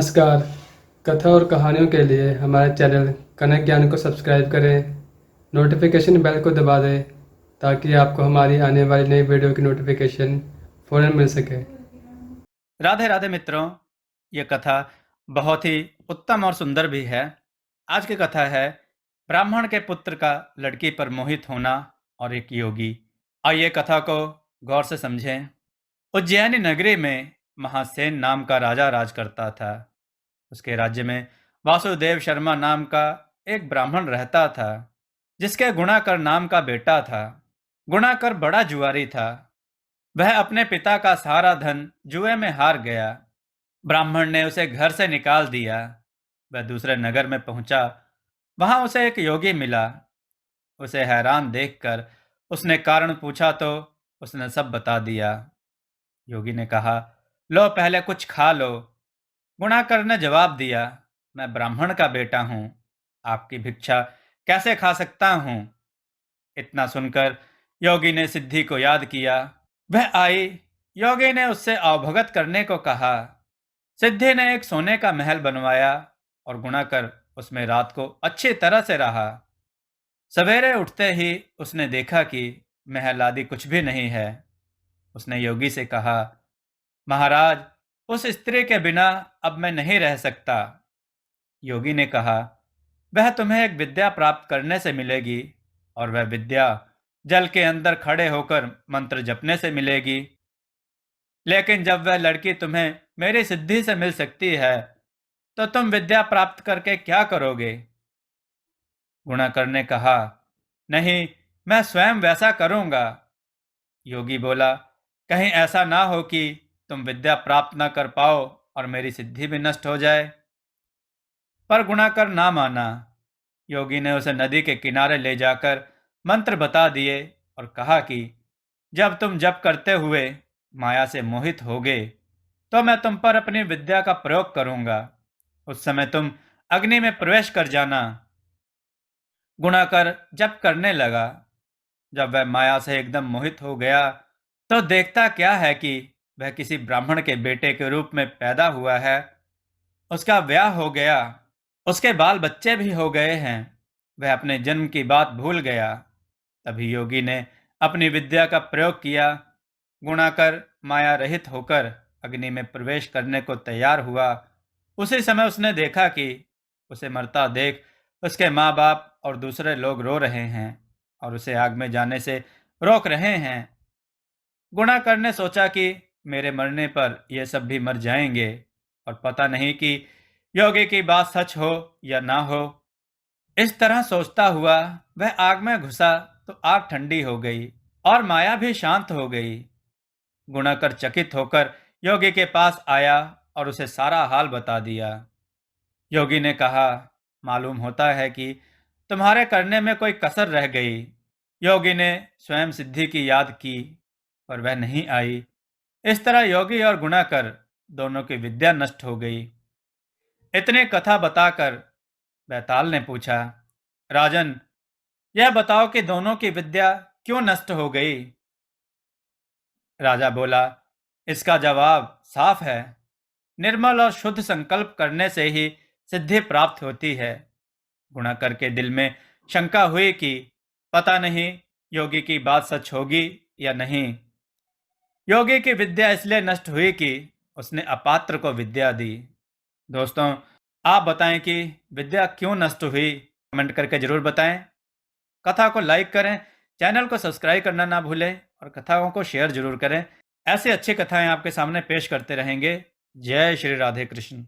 नमस्कार। कथा और कहानियों के लिए हमारे चैनल कनक ज्ञान को सब्सक्राइब करें, नोटिफिकेशन बेल को दबा दें ताकि आपको हमारी आने वाली नई वीडियो की नोटिफिकेशन फ़ौरन मिल सके। राधे राधे मित्रों, ये कथा बहुत ही उत्तम और सुंदर भी है। आज की कथा है ब्राह्मण के पुत्र का लड़की पर मोहित होना और एक योगी। आइए कथा को गौर से समझें। उज्जैनी नगरी में महासेन नाम का राजा राज करता था। उसके राज्य में वासुदेव शर्मा नाम का एक ब्राह्मण रहता था, जिसके गुणाकर नाम का बेटा था। गुणाकर बड़ा जुआरी था। वह अपने पिता का सारा धन जुए में हार गया। ब्राह्मण ने उसे घर से निकाल दिया। वह दूसरे नगर में पहुंचा। वहां उसे एक योगी मिला। उसे हैरान देखकर उसने कारण पूछा तो उसने सब बता दिया। योगी ने कहा, लो पहले कुछ खा लो। गुणाकर ने जवाब दिया, मैं ब्राह्मण का बेटा हूं, आपकी भिक्षा कैसे खा सकता हूं। इतना सुनकर योगी ने सिद्धि को याद किया। वह आई। योगी ने उससे अवभगत करने को कहा। सिद्धि ने एक सोने का महल बनवाया और गुणाकर उसमें रात को अच्छी तरह से रहा। सवेरे उठते ही उसने देखा कि महल आदि कुछ भी नहीं है। उसने योगी से कहा, महाराज, उस स्त्री के बिना अब मैं नहीं रह सकता। योगी ने कहा, वह तुम्हें एक विद्या प्राप्त करने से मिलेगी और वह विद्या जल के अंदर खड़े होकर मंत्र जपने से मिलेगी। लेकिन जब वह लड़की तुम्हें मेरी सिद्धि से मिल सकती है, तो तुम विद्या प्राप्त करके क्या करोगे? गुणाकर ने कहा, नहीं, मैं स्वयं वैसा करूंगा। योगी बोला, कहीं ऐसा ना हो कि तुम विद्या प्राप्त न कर पाओ और मेरी सिद्धि भी नष्ट हो जाए। पर गुणाकर ना माना। योगी ने उसे नदी के किनारे ले जाकर मंत्र बता दिए और कहा कि जब तुम जप करते हुए माया से मोहित होगे, तो मैं तुम पर अपनी विद्या का प्रयोग करूंगा। उस समय तुम अग्नि में प्रवेश कर जाना। गुणाकर जप करने लगा। जब वह माया से एकदम मोहित हो गया, तो देखता क्या है कि वह किसी ब्राह्मण के बेटे के रूप में पैदा हुआ है। उसका ब्याह हो गया। उसके बाल बच्चे भी हो गए हैं। वह अपने जन्म की बात भूल गया। तभी योगी ने अपनी विद्या का प्रयोग किया। गुणाकर माया रहित होकर अग्नि में प्रवेश करने को तैयार हुआ। उसी समय उसने देखा कि उसे मरता देख उसके माँ बाप और दूसरे लोग रो रहे हैं और उसे आग में जाने से रोक रहे हैं। गुणाकर ने सोचा कि मेरे मरने पर ये सब भी मर जाएंगे और पता नहीं कि योगी की बात सच हो या ना हो। इस तरह सोचता हुआ वह आग में घुसा तो आग ठंडी हो गई और माया भी शांत हो गई। गुणाकर चकित होकर योगी के पास आया और उसे सारा हाल बता दिया। योगी ने कहा, मालूम होता है कि तुम्हारे करने में कोई कसर रह गई। योगी ने स्वयं सिद्धि की याद की, पर वह नहीं आई। इस तरह योगी और गुणाकर दोनों की विद्या नष्ट हो गई। इतने कथा बताकर बैताल ने पूछा, राजन, यह बताओ कि दोनों की विद्या क्यों नष्ट हो गई? राजा बोला, इसका जवाब साफ है। निर्मल और शुद्ध संकल्प करने से ही सिद्धि प्राप्त होती है। गुणाकर के दिल में शंका हुई कि पता नहीं योगी की बात सच होगी या नहीं। योगी की विद्या इसलिए नष्ट हुई कि उसने अपात्र को विद्या दी। दोस्तों, आप बताएं कि विद्या क्यों नष्ट हुई? कमेंट करके जरूर बताएं। कथा को लाइक करें, चैनल को सब्सक्राइब करना ना भूलें और कथाओं को शेयर जरूर करें। ऐसी अच्छी कथाएं आपके सामने पेश करते रहेंगे। जय श्री राधे कृष्ण।